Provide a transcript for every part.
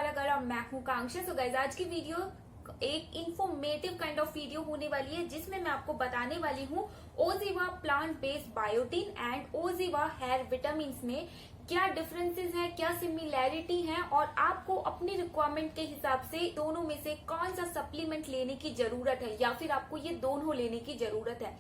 वाला गला, मैं हूँ कांक्षा। सो गाइस, आज की वीडियो एक इंफॉर्मेटिव काइंड ऑफ वीडियो होने वाली है जिसमें मैं आपको बताने वाली हूँ OZiva plant based biotin and OZiva hair vitamin में क्या डिफरेंसेस हैं, क्या सिमिलैरिटी है और आपको अपनी रिक्वायरमेंट के हिसाब से दोनों में से कौन सा सप्लीमेंट लेने की जरूरत है या फिर आपको ये दोनों लेने की जरूरत है।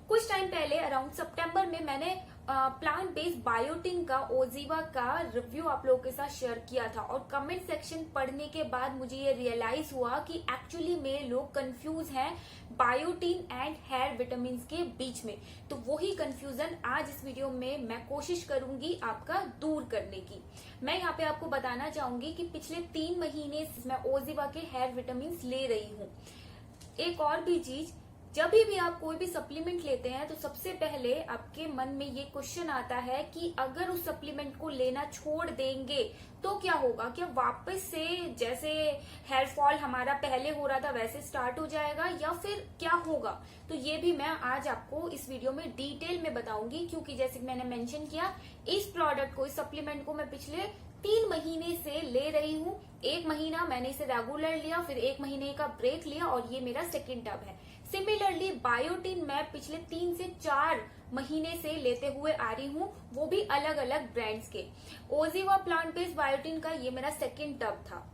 कुछ टाइम पहले अराउंड सितंबर में मैंने प्लांट बेस्ड बायोटिन का ओजीवा का रिव्यू आप लोगों के साथ शेयर किया था और कमेंट सेक्शन पढ़ने के बाद मुझे ये रियलाइज हुआ कि एक्चुअली में लोग कंफ्यूज हैं बायोटिन एंड हेयर विटामिन के बीच में। तो वही कंफ्यूजन आज इस वीडियो में मैं कोशिश करूंगी आपका दूर करने की। मैं यहाँ पे आपको बताना चाहूंगी कि पिछले 3 महीने मैं ओजीवा के हेयर विटामिन ले रही हूँ। एक और भी चीज, जब भी आप कोई भी सप्लीमेंट लेते हैं तो सबसे पहले आपके मन में ये क्वेश्चन आता है कि अगर उस सप्लीमेंट को लेना छोड़ देंगे तो क्या होगा, क्या वापस से जैसे हेयर फॉल हमारा पहले हो रहा था वैसे स्टार्ट हो जाएगा या फिर क्या होगा। तो ये भी मैं आज आपको इस वीडियो में डिटेल में बताऊंगी, क्योंकि जैसे कि मैंने मेंशन किया इस प्रोडक्ट को, इस सप्लीमेंट को मैं पिछले 3 महीने से ले रही हूँ। 1 महीना मैंने इसे रेगुलर लिया, फिर 1 महीने का ब्रेक लिया और ये मेरा सेकेंड टब है। सिमिलरली बायोटिन मैं पिछले 3 से 4 महीने से लेते हुए आ रही हूँ, वो भी अलग अलग ब्रांड्स के। ओजीवा प्लांट बेस्ड बायोटिन का ये मेरा सेकेंड टब था,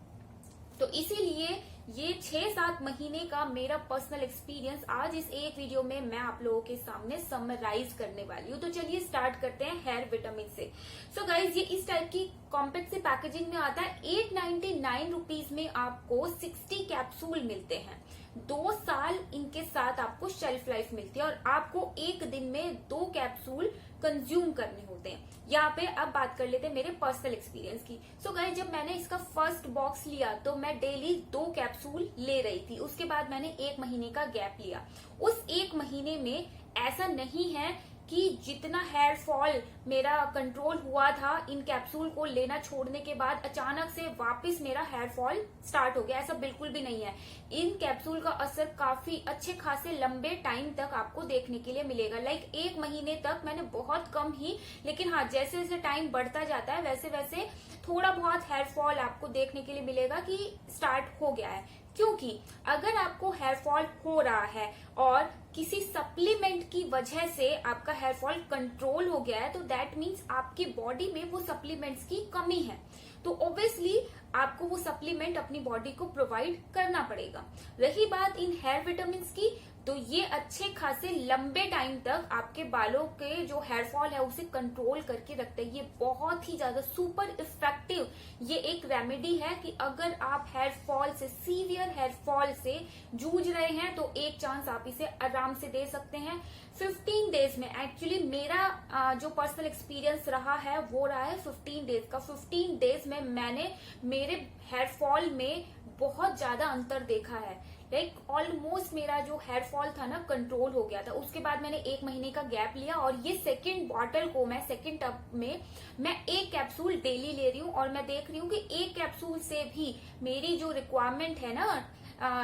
तो इसीलिए ये 6-7 महीने का मेरा पर्सनल एक्सपीरियंस आज इस एक वीडियो में मैं आप लोगों के सामने समराइज करने वाली हूँ। तो चलिए स्टार्ट करते हैं हेयर विटामिन से। सो गाइज, ये इस टाइप की कॉम्पैक्ट से पैकेजिंग में आता है। 899 रुपीज में आपको 60 कैप्सूल मिलते हैं। 2 साल इनके साथ आपको शेल्फ लाइफ मिलती है और आपको एक दिन में 2 कैप्सूल कंज्यूम करने होते हैं। यहाँ पे अब बात कर लेते हैं मेरे पर्सनल एक्सपीरियंस की। सो गाइस, जब मैंने इसका फर्स्ट बॉक्स लिया तो मैं डेली 2 कैप्सूल ले रही थी। उसके बाद मैंने 1 महीने का गैप लिया। उस 1 महीने में ऐसा नहीं है कि जितना हेयर फॉल मेरा कंट्रोल हुआ था इन कैप्सूल को लेना छोड़ने के बाद अचानक से वापस मेरा हेयर फॉल स्टार्ट हो गया, ऐसा बिल्कुल भी नहीं है। इन कैप्सूल का असर काफी अच्छे खासे लंबे टाइम तक आपको देखने के लिए मिलेगा। लाइक 1 महीने तक मैंने बहुत कम ही, लेकिन हाँ, जैसे जैसे टाइम बढ़ता जाता है वैसे वैसे थोड़ा बहुत हेयर फॉल आपको देखने के लिए मिलेगा कि स्टार्ट हो गया है। क्योंकि अगर आपको हेयर फॉल हो रहा है और किसी सप्लीमेंट की वजह से आपका हेयर फॉल कंट्रोल हो गया है तो दैट मीन्स आपकी बॉडी में वो सप्लीमेंट्स की कमी है। तो ऑब्वियसली आपको वो सप्लीमेंट अपनी बॉडी को प्रोवाइड करना पड़ेगा। रही बात इन हेयर विटामिन की, तो ये अच्छे खासे लंबे टाइम तक आपके बालों के जो हेयर फॉल है उसे कंट्रोल करके रखते हैं। ये बहुत ही ज्यादा सुपर इफेक्टिव ये एक रेमेडी है कि अगर आप हेयर फॉल से, सीवियर हेयर फॉल से जूझ रहे हैं तो एक चांस आप इसे आराम से दे सकते हैं। 15 डेज में, एक्चुअली मेरा जो पर्सनल एक्सपीरियंस रहा है वो रहा है 15 डेज का। 15 डेज में मैंने मेरे हेयर फॉल में बहुत ज्यादा अंतर देखा है। लाइक ऑलमोस्ट मेरा जो हेयर फॉल था ना कंट्रोल हो गया था। उसके बाद मैंने 1 महीने का गैप लिया और ये सेकेंड बॉटल को मैं सेकेंड टब में मैं 1 कैप्सूल डेली ले रही हूँ और मैं देख रही हूँ कि 1 कैप्सूल से भी मेरी जो रिक्वायरमेंट है ना,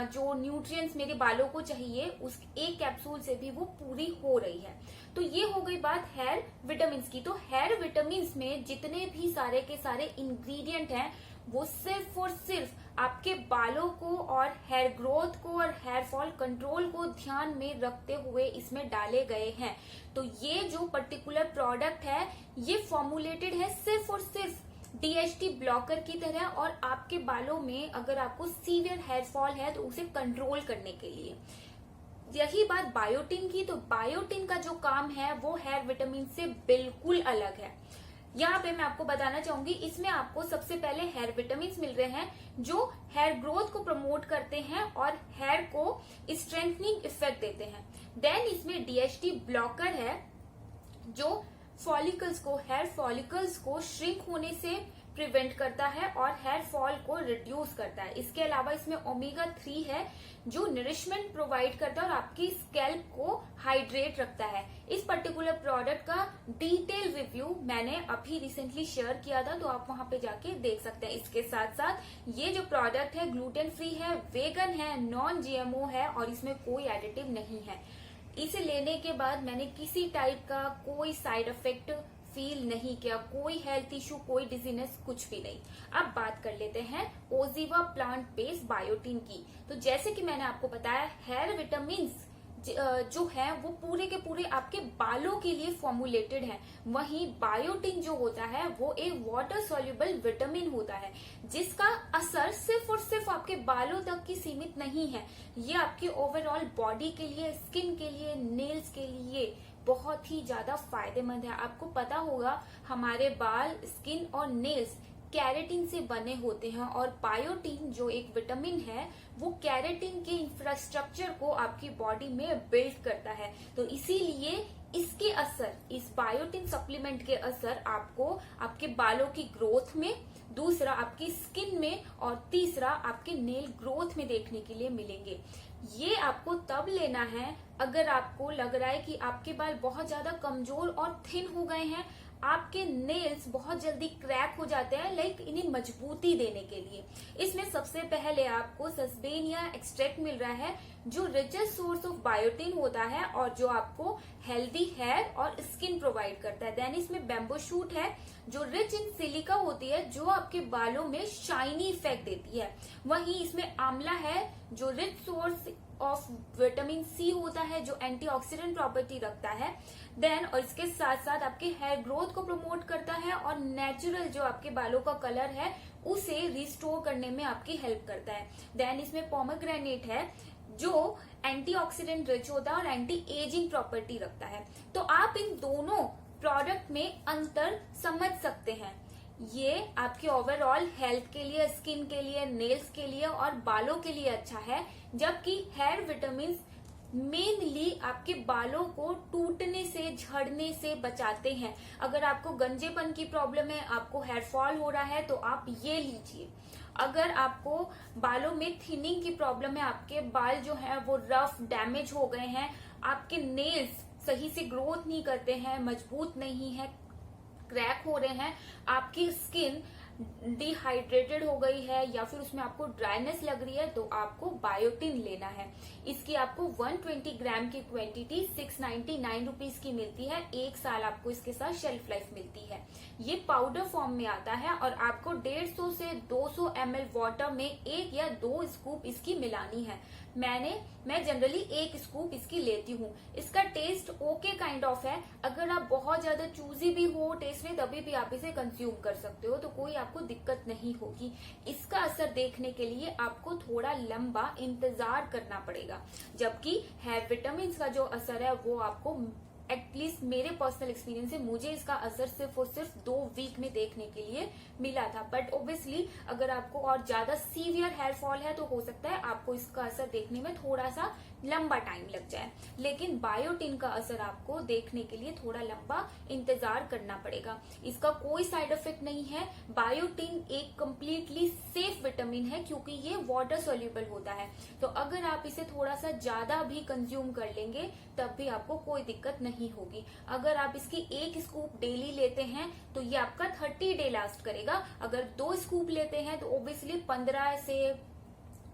जो न्यूट्रिएंट्स मेरे बालों को चाहिए, उस 1 कैप्सूल से भी वो पूरी हो रही है। तो ये हो गई बात हेयर विटामिन की। तो हेयर विटामिन में जितने भी सारे के सारे इंग्रेडिएंट हैं वो सिर्फ और सिर्फ आपके बालों को और हेयर ग्रोथ को और हेयर फॉल कंट्रोल को ध्यान में रखते हुए इसमें डाले गए हैं। तो ये जो पर्टिकुलर प्रोडक्ट है ये फॉर्मुलेटेड है सिर्फ और सिर्फ DHT ब्लॉकर की तरह और आपके बालों में अगर आपको सीवियर हेयर फॉल है तो उसे कंट्रोल करने के लिए। यही बात बायोटिन की, तो बायोटिन का जो काम है वो हेयर विटामिन से बिल्कुल अलग है। यहाँ पे मैं आपको बताना चाहूंगी, इसमें आपको सबसे पहले हेयर विटामिन मिल रहे हैं जो हेयर ग्रोथ को प्रमोट करते हैं और हेयर को स्ट्रेंथनिंग इफेक्ट देते हैं। देन इसमें DHT ब्लॉकर है जो फॉलिकल्स को, हेयर फॉलिकल्स को श्रिंक होने से प्रिवेंट करता है और हेयर फॉल को रिड्यूस करता है। इसके अलावा इसमें ओमेगा 3 है जो नरिशमेंट प्रोवाइड करता है और आपकी स्कैल्प को हाइड्रेट रखता है। इस पर्टिकुलर प्रोडक्ट का डिटेल रिव्यू मैंने अभी रिसेंटली शेयर किया था, तो आप वहां पे जाके देख सकते हैं। इसके साथ साथ ये जो प्रोडक्ट है ग्लूटेन फ्री है, वेगन है, नॉन GMO है और इसमें कोई एडिटिव नहीं है। इसे लेने के बाद मैंने किसी टाइप का कोई साइड इफेक्ट फील नहीं किया, कोई हेल्थ इशू, कोई डिजीनेस, कुछ भी नहीं। अब बात कर लेते हैं ओजिवा प्लांट बेस्ड बायोटिन की। तो जैसे कि मैंने आपको बताया, हेयर विटामिन जो है वो पूरे के पूरे आपके बालों के लिए फॉर्मुलेटेड है। वहीं बायोटिन जो होता है वो एक वाटर सॉल्युबल विटामिन होता है, जिसका असर सिर्फ और सिर्फ आपके बालों तक की सीमित नहीं है। ये आपकी ओवरऑल बॉडी के लिए, स्किन के लिए, नेल्स के लिए बहुत ही ज्यादा फायदेमंद है। आपको पता होगा हमारे बाल, स्किन और नेल्स कैरेटिन से बने होते हैं, और बायोटिन जो एक विटामिन है वो कैरेटिन के इंफ्रास्ट्रक्चर को आपकी बॉडी में बिल्ड करता है। तो इसीलिए इसके असर, इस बायोटिन सप्लीमेंट के असर आपको आपके बालों की ग्रोथ में, दूसरा आपकी स्किन में, और तीसरा आपके नेल ग्रोथ में देखने के लिए मिलेंगे। ये आपको तब लेना है अगर आपको लग रहा है कि आपके बाल बहुत ज्यादा कमजोर और थिन हो गए हैं, आपके नेल्स बहुत जल्दी क्रैक हो जाते हैं, लाइक इन्हें मजबूती देने के लिए। इसमें सबसे पहले आपको सस्पेनिया एक्सट्रैक्ट मिल रहा है, जो रिचेस्ट सोर्स ऑफ बायोटिन होता है और जो आपको हेल्दी हेयर और स्किन प्रोवाइड करता है। देन इसमें बैम्बू शूट है जो रिच इन सिलिका होती है, जो आपके बालों में शाइनी इफेक्ट देती है। वहीं इसमें आंवला है जो rich source of vitamin C होता है, जो एंटीऑक्सीडेंट प्रॉपर्टी रखता है। देन और इसके साथ साथ आपके हेयर ग्रोथ को प्रमोट करता है, और नेचुरल जो आपके बालों का कलर है उसे रिस्टोर करने में आपकी हेल्प करता है। देन इसमें पोमेग्रेनेट है जो एंटीऑक्सीडेंट रिच होता है और एंटी एजिंग प्रॉपर्टी रखता है। तो आप इन दोनों प्रोडक्ट में अंतर समझ सकते हैं। ये आपके ओवरऑल हेल्थ के लिए, स्किन के लिए, नेल्स के लिए और बालों के लिए अच्छा है, जबकि हेयर विटामिन मेनली आपके बालों को टूटने से, झड़ने से बचाते हैं। अगर आपको गंजेपन की प्रॉब्लम है, आपको हेयर फॉल हो रहा है, तो आप ये लीजिए। अगर आपको बालों में थिनिंग की प्रॉब्लम है, आपके बाल जो है वो रफ, डैमेज हो गए हैं, आपके नेल्स सही से ग्रोथ नहीं करते हैं, मजबूत नहीं है, क्रैक हो रहे हैं, आपकी स्किन डिहाइड्रेटेड हो गई है, या फिर उसमें आपको ड्राइनेस लग रही है, तो आपको बायोटिन लेना है। इसकी आपको 120 ग्राम की क्वांटिटी 699 रुपीज की मिलती है। 1 साल आपको इसके साथ शेल्फ लाइफ मिलती है। ये पाउडर फॉर्म में आता है और आपको 150 से 200 ml वाटर में 1 या 2 स्कूप इसकी मिलानी है। मैं जनरली 1 स्कूप इसकी लेती हूँ। इसका टेस्ट ओके काइंड ऑफ है। अगर आप बहुत ज्यादा चूजी भी हो टेस्ट में, तभी भी आप इसे कंज्यूम कर सकते हो, तो कोई आपको दिक्कत नहीं होगी। इसका असर देखने के लिए आपको थोड़ा लंबा इंतजार करना पड़ेगा, जबकि हेयर विटामिन का जो असर है वो आपको, एटलीस्ट मेरे पर्सनल एक्सपीरियंस से, मुझे इसका असर सिर्फ और सिर्फ 2 वीक में देखने के लिए मिला था। बट ऑब्वियसली अगर आपको और ज्यादा सीवियर हेयर फॉल है तो हो सकता है आपको इसका असर देखने में थोड़ा सा लंबा टाइम लग जाए, लेकिन बायोटिन का असर आपको देखने के लिए थोड़ा लंबा इंतजार करना पड़ेगा। इसका कोई साइड इफेक्ट नहीं है। बायोटिन एक कंप्लीटली सेफ विटामिन है, क्योंकि ये वाटर सोल्यूबल होता है। तो अगर आप इसे थोड़ा सा ज्यादा भी कंज्यूम कर लेंगे तब भी आपको कोई दिक्कत नहीं होगी। अगर आप इसकी 1 स्कूप डेली लेते हैं तो ये आपका 30 डे लास्ट करेगा। अगर 2 स्कूप लेते हैं तो ऑब्वियसली 15 से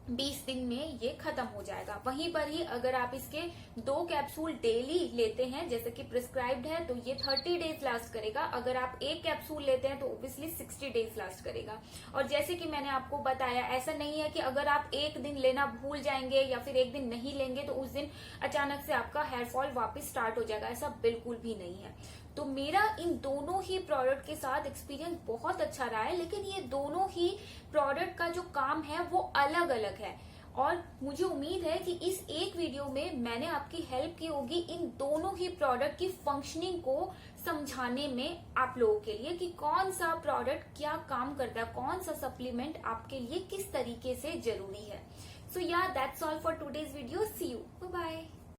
20 दिन में ये खत्म हो जाएगा। वहीं पर ही अगर आप इसके 2 कैप्सूल डेली लेते हैं, जैसे कि प्रिस्क्राइब्ड है, तो ये 30 डेज लास्ट करेगा। अगर आप 1 कैप्सूल लेते हैं तो ऑब्वियसली 60 डेज लास्ट करेगा। और जैसे कि मैंने आपको बताया, ऐसा नहीं है कि अगर आप 1 दिन लेना भूल जाएंगे या फिर 1 दिन नहीं लेंगे तो उस दिन अचानक से आपका हेयर फॉल वापस स्टार्ट हो जाएगा। ऐसा बिल्कुल भी नहीं है। तो मेरा इन दोनों ही प्रोडक्ट के साथ एक्सपीरियंस बहुत अच्छा रहा है, लेकिन ये दोनों ही प्रोडक्ट का जो काम है वो अलग अलग है। और मुझे उम्मीद है कि इस एक वीडियो में मैंने आपकी हेल्प की होगी इन दोनों ही प्रोडक्ट की फंक्शनिंग को समझाने में आप लोगों के लिए, कि कौन सा प्रोडक्ट क्या काम करता है, कौन सा सप्लीमेंट आपके लिए किस तरीके से जरूरी है। So yeah that's all for today's video. See you, bye bye.